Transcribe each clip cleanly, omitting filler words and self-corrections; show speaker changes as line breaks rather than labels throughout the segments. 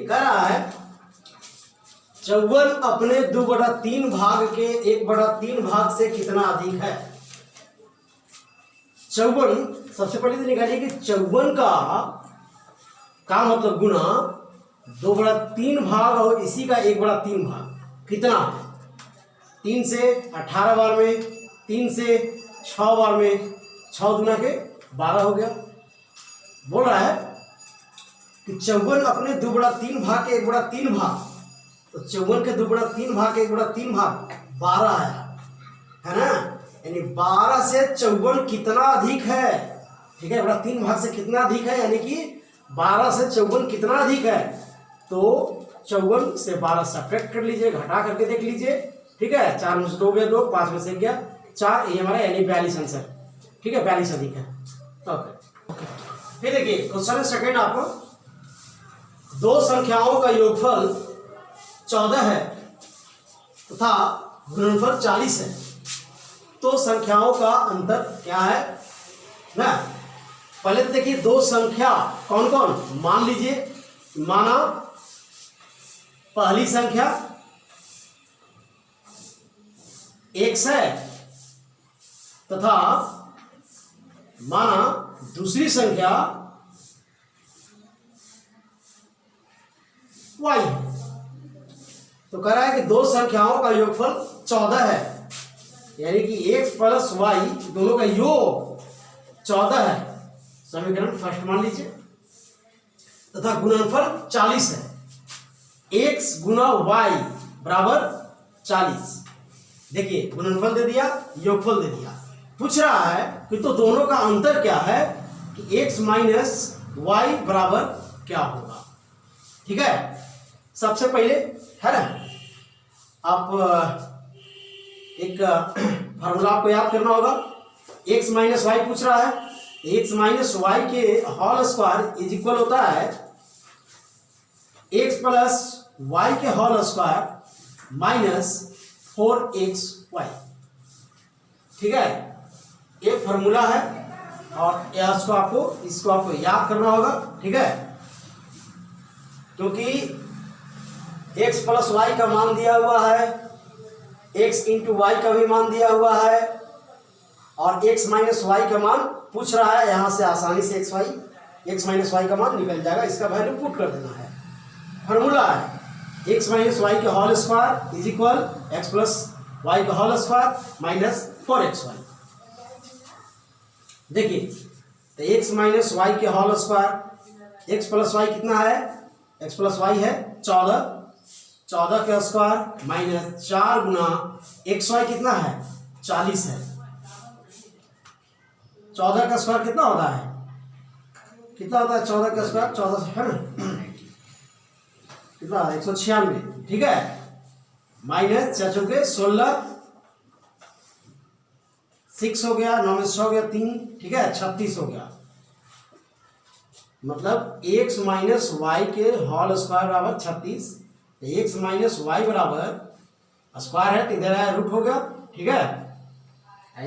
कह रहा है 54 अपने 2/3 भाग के 1/3 भाग से कितना अधिक है। 54 सबसे पहले तो निकालिए कि 54 का मतलब गुना 2/3 भाग और इसी का 1/3 भाग कितना है। 3 से 18 बार में, 3 से 6 बार में, 6 दूना के 12 हो गया। बोल रहा है कि 54 अपने 2/3 भाग के 1/3 भाग, तो 54 के 2/3 भाग के 1/3 भाग 12 है ना। यानी 12 से 54 कितना अधिक है, ठीक है। 1/3 भाग से कितना अधिक है, यानी कि 12 से 54 कितना अधिक है। तो 54 से 12 सब्ट्रैक्ट कर लीजिए, घटा करके देख लीजिए, ठीक है। 4 में से 2 गया 2, 5 में से गया 4, ये हमारा यानी 42 आंसर, ठीक है। 42 अधिक है। ओके, फिर देखिए क्वेश्चन सेकंड आपको, दो संख्याओं का योगफल 14 है तथा गुणनफल 40 है, तो संख्याओं का अंतर क्या है ना। पहले तो देखिए दो संख्या कौन कौन, मान लीजिए, माना पहली संख्या x है तथा माना दूसरी संख्या y है। तो कह रहा है कि दो संख्याओं का योगफल 14 है, यानी कि x प्लस y दोनों का योग 14 है, समीकरण फर्स्ट मान लीजिए, तथा गुणनफल 40 है। x गुना y बराबर 40। देखिए गुणनफल दे दिया, योगफल दे दिया। पूछ रहा है कि तो दोनों का अंतर क्या है, कि x माइनस वाई बराबर क्या होगा, ठीक है। सबसे पहले है ना, आप एक फार्मूला आपको याद करना होगा। x माइनस वाई पूछ रहा है, x माइनस वाई के होल स्क्वायर इज इक्वल होता है x प्लस वाई के होल स्क्वायर माइनस 4xy, ठीक है। एक फार्मूला है और इसको आपको याद करना होगा, ठीक है। क्योंकि x प्लस वाई का मान दिया हुआ है, x इंटू वाई का भी मान दिया हुआ है, और x माइनस वाई का मान पूछ रहा है। यहाँ से आसानी से x माइनस वाई का मान निकल जाएगा, इसका वैल्यू पुट कर देना है। फार्मूला है x माइनस वाई के whole square is equal x plus y का होल स्क्वायर माइनस 4xy। देखिए तो x माइनस वाई के whole square, x plus y कितना है, x प्लस वाई है 14, 14 का स्क्वायर माइनस 4 गुना xy कितना है 40 है। 14 का स्क्वायर कितना होता है, 14 का स्क्वायर 14 है ना, कितना 196, ठीक है। माइनस 4 चौके 16, 6 हो गया, 9 में 6 हो गया 3, ठीक है, 36 हो गया। मतलब x माइनस वाई के होल स्क्वायर बराबर 36, x माइनस वाई बराबर स्क्वायर है तो इधर है रूट हो गया, ठीक है।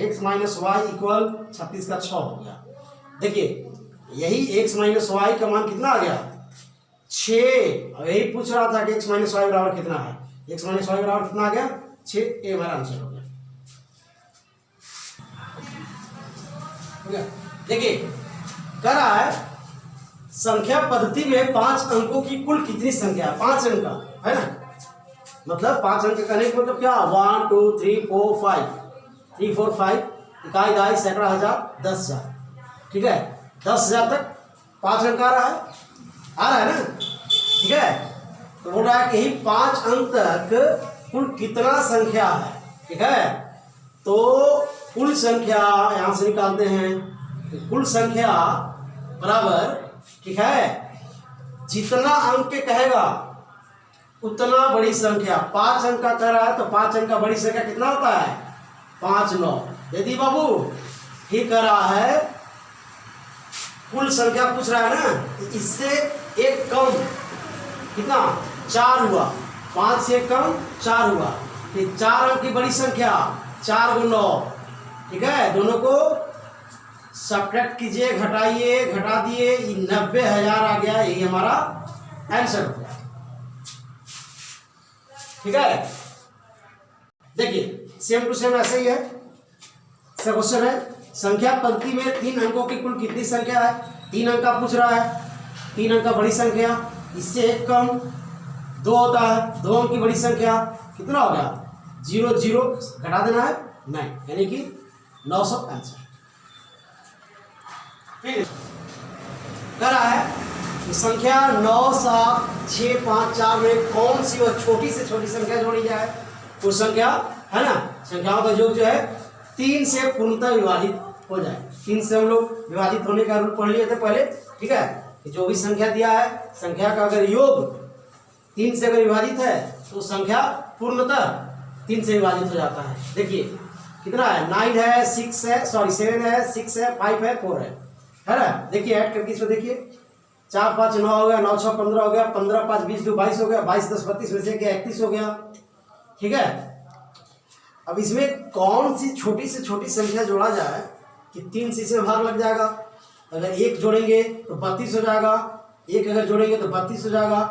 x माइनस वाई इक्वल 36 का 6 हो गया। देखिए यही x माइनस वाई का मान कितना आ गया 6, और यही पूछ रहा था कि x माइनस वाई बराबर कितना है, x माइनस वाई बराबर कितना आ गया 6, ये हमारा आंसर हो गया। देखिए कह रहा है संख्या पद्धति में 5 अंकों की कुल कितनी संख्या, 5 अंक है ना। मतलब 5 अंक करने का मतलब क्या, 1 2 3 4 5, 3 4 5, इकाई दहाई सैकड़ा हजार 10,000, ठीक है। 10,000 तक 5 अंक आ रहा है ना, ठीक है। तो बोल रहा है कि 5 अंक तक कुल कितना संख्या है, ठीक है। तो कुल संख्या यहां से निकालते हैं, तो कुल संख्या बराबर, ठीक है, जितना अंक के कहेगा उतना बड़ी संख्या। 5 अंक का कह रहा है तो 5 अंक का बड़ी संख्या कितना होता है 5 9। यदि बाबू ठीक कह रहा है, कुल संख्या पूछ रहा है ना, तो इससे एक कम कितना 4 हुआ, 5 से कम 4 हुआ, फिर 4 अंक की बड़ी संख्या 4 गुना 9, ठीक है। दोनों को सब्ट्रैक्ट कीजिए, घटाइए, घटा दिए, 90,000 आ गया, यही हमारा आंसर हो गया। ठीक है, देखिए सेम टू सेम ऐसे ही है। क्वेश्चन है संख्या पंक्ति में 3 अंकों की कुल कितनी संख्या है? 3 अंक का पूछ रहा है। 3 अंक का बड़ी संख्या, इससे एक कम 2 होता है। 2 अंक की बड़ी संख्या कितना हो गया? 0 0 घटा देना है 9, यानी कि 900 आंसर। फिर कह रहा है कि संख्या 9 7 6 5 4 में कौन सी वो छोटी से छोटी संख्या जोड़ी जाए? वो संख्या है ना, संख्याओं का योग जो है 3 से पूर्णतः विभाजित हो जाए। 3 से हम लोग विभाजित होने का रूल पढ़ लिए थे पहले। ठीक है, कि जो भी संख्या दिया है, संख्या का अगर योग 3 से अगर विभाजित है तो संख्या पूर्णतः 3 से विभाजित हो जाता है। देखिए कितना है, 9 है, 6 है, सॉरी 7 है, 6 है, 5 है, 4 है ना। देखिए ऐड करके इसको देखिए, 4 5 9 हो गया, 9 6 15 हो गया, 15 5 20 2 22 हो गया, 22 10 32 में से 31 हो गया। ठीक है, अब इसमें कौन सी छोटी से छोटी संख्या जोड़ा जाए कि 3 से इसमें भाग लग जाएगा। अगर 1 जोड़ेंगे तो 32 हो जाएगा, 1 अगर जोड़ेंगे तो 32 हो जाएगा,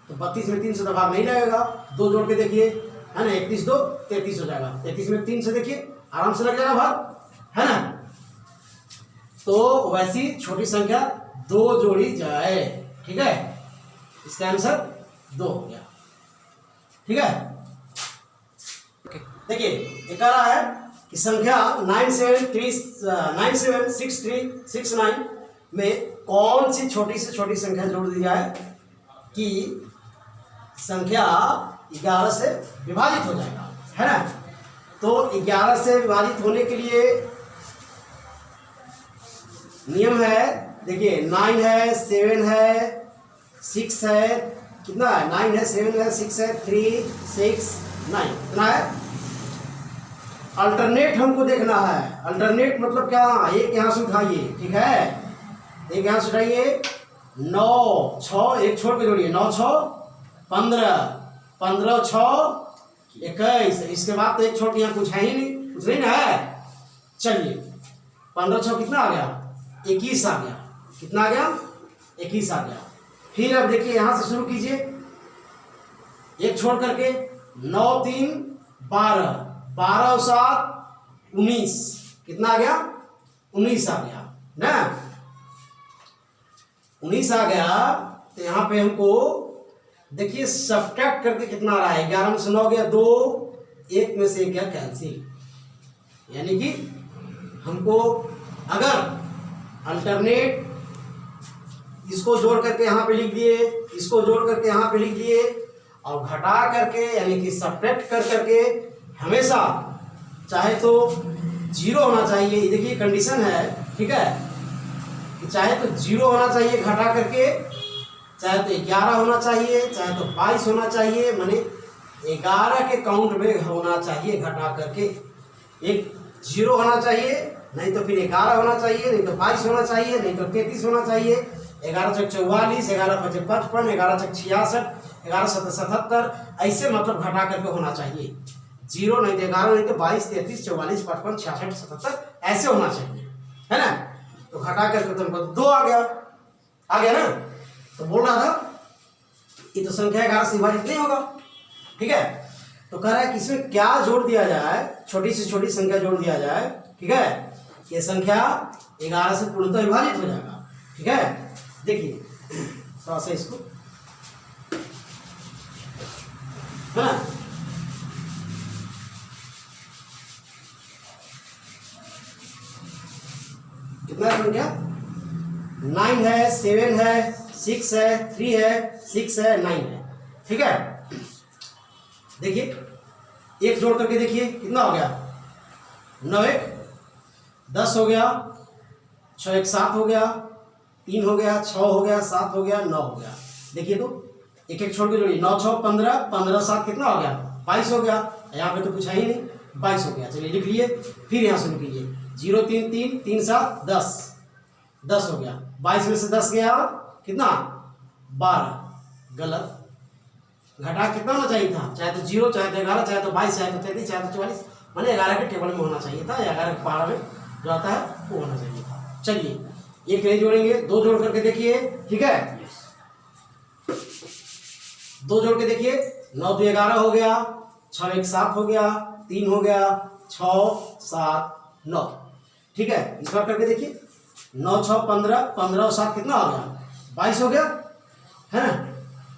तो 32 में 3 से तो भाग नहीं लगेगा। 2 जोड़ के देखिए, है ना, 31 2 33 हो जाएगा। 33 में 3 से देखिए आराम से लग जाएगा भाग, है ना। तो वैसी छोटी संख्या 2 जोड़ी जाए। ठीक है, इसका आंसर 2 हो गया। ठीक है, देखिए ये कह रहा है कि संख्या 976369 में कौन सी छोटी से छोटी संख्या जोड़ दी जाए कि संख्या 11 से विभाजित हो जाएगा, है ना। तो 11 से विभाजित होने के लिए नियम है, देखिए 9 है, 7 है, 6 है, कितना है, 9 है, 7 है, 6 है, 3 6 9, कितना है। अल्टरनेट हमको देखना है। अल्टरनेट मतलब क्या, एक यहाँ से उठाइए, ठीक है, एक यहाँ से उठाइए, 9 6 एक छोड़ के जोड़िए, 9 6 15 15 6 21, इसके बाद तो एक छोड़ के यहाँ कुछ है ही नहीं, कुछ नहीं ना है। चलिए 15 6 कितना आ गया, 21 आ गया। कितना आ गया, 21 आ गया। फिर अब देखिए यहाँ से शुरू कीजिए, एक छोड़ करके, 9 3 12 12 और 7 19, कितना आ गया, 19 आ गया ना। 19 आ गया तो यहाँ पे हमको देखिए सब्ट्रैक्ट करके कितना आ रहा है, 11 में से 9 गया, 2 1 में से 1 गया कैंसिल, यानी कि हमको अगर अल्टरनेट इसको जोड़ करके यहाँ पे लिख दिए, इसको जोड़ करके यहाँ पे लिख दिए, और घटा करके यानी कि सब्ट्रैक्ट कर करके हमेशा चाहे तो 0 होना चाहिए। देखिए कंडीशन है, ठीक है, कि चाहे तो 0 होना चाहिए घटा करके, चाहे तो 11 होना चाहिए, चाहे तो 22 होना चाहिए, माने 11 के काउंट में होना चाहिए घटा करके। एक 0 होना चाहिए, नहीं तो फिर 11 होना चाहिए, नहीं तो 22 होना चाहिए, नहीं तो 33 होना चाहिए, 11 चक 44, 11 पचे 55, 11 चक 66, 11 सत 77, ऐसे मतलब घटा करके होना चाहिए। 0 नहीं तो 11, नहीं तो 22, 33, 44, 55, 66, 77 ऐसे होना चाहिए, है ना। तो घटा करके तुमको 2 आ गया ना। तो बोल रहा था ये तो संख्या 11 से विभाजित नहीं होगा, ठीक है। तो कह रहा है कि इसमें क्या जोड़ दिया जाए, छोटी से छोटी संख्या जोड़ दिया जाए, ठीक है, ये संख्या 11 से पूर्णतः विभाजित हो जाएगा, ठीक है। देखिए थोड़ा सा इसको, है ना, कितना संख्या 9 है, 7 है, 6 है, 3 है, 6 है, 9 है, ठीक है। देखिए एक जोड़ करके देखिए कितना हो गया, 9 1 10 हो गया, 6 1 7 हो गया, 3 हो गया, 6 हो गया, 7 हो गया, 9 हो गया। देखिए तो एक एक छोड़ के जोड़िए, 9 6 15, 15 7 कितना हो गया, 22 हो गया। यहाँ पे तो कुछ है ही नहीं, 22 हो गया। चलिए लिख लिए, फिर यहाँ से कीजिए, 0 3 3 3 7 10, 10 हो गया। 22 में से 10 गया, कितना 12, गलत। घटा कितना होना चाहिए था, चाहे तो 0, चाहे तो 11, चाहे तो 22, चाहे तो 33, चाहे तो 44, मैंने 11 के टेबल में होना चाहिए था, 11 के 12 में जो आता है वो होना चाहिए था। चलिए एक नहीं जोड़ेंगे, 2 जोड़ करके देखिए, ठीक है। दो जोड़ के देखिए, 9 2 11 हो गया, 6 1 7 हो गया, 3 हो गया, 6 7 9। ठीक है, इस बार करके देखिए, 9 6 15, 15 और 7 कितना हो गया, 22 हो गया, है ना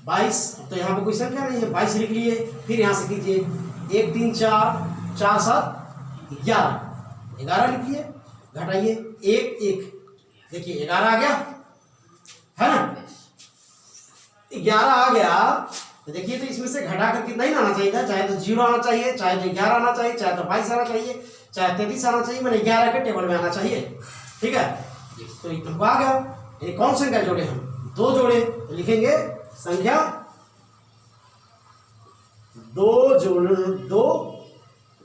22। तो यहाँ पे कोई संख्या नहीं है, 22 लिख लिए। फिर यहाँ से कीजिए, 1 3 4, 4 7 11, 11 लिखिए, घटाइए 1 1, देखिए 11 आ गया, है ना 11 आ गया। तो देखिए, तो इसमें से घटा कर कितना ही आना चाहिए था, चाहे तो 0 आना चाहिए, चाहे तो 11 आना चाहिए, चाहे तो 22 आना चाहिए, चाहे 33 आना चाहिए, मैंने 11 के टेबल में आना चाहिए। ठीक है, तो हमको आ गया। ये कौन संख्या जोड़े हम, 2 जोड़े, तो लिखेंगे संख्या 2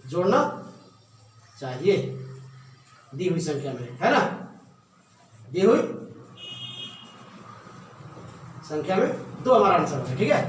जोड़ना चाहिए दी हुई संख्या में, है ना, दी हुई संख्या में 2 हमारा आंसर है। ठीक है।